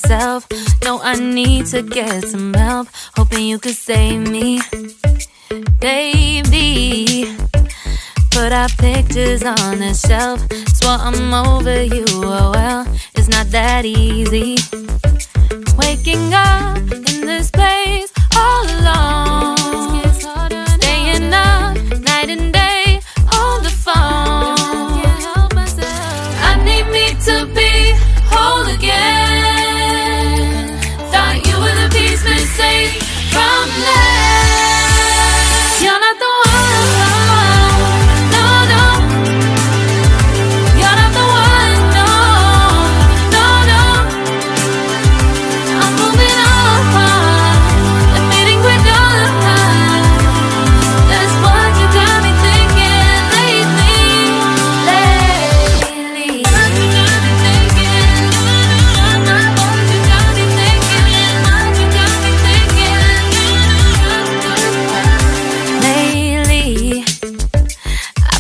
myself. No, I need to get some help. Hoping you could save me, baby. Put our pictures on the shelf. Swore I'm over you, oh well, it's not that easy. Waking up in this place all alone, staying up night and day on the phone. I need me to be whole again. Thought you were the piece missing from last. You're not the one.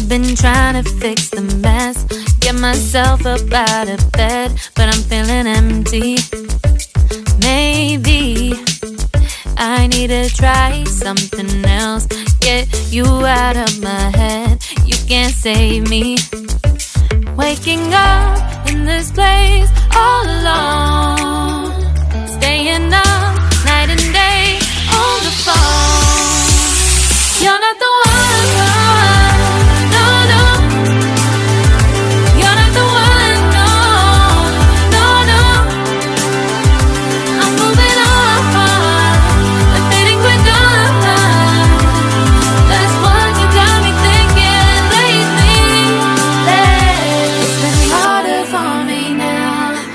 Been trying to fix the mess, get myself up out of bed, but I'm feeling empty. Maybe I need to try something else. Get you out of my head, you can't save me. Waking up in this place all alone, staying up night and day on the phone. You're not the one.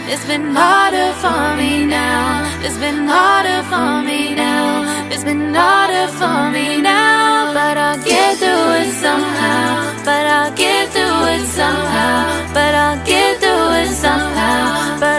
It's been harder for me now. It's been harder for me now. It's been harder for me now. But I'll get through it somehow. But I'll get through it somehow. But I'll get through it somehow. But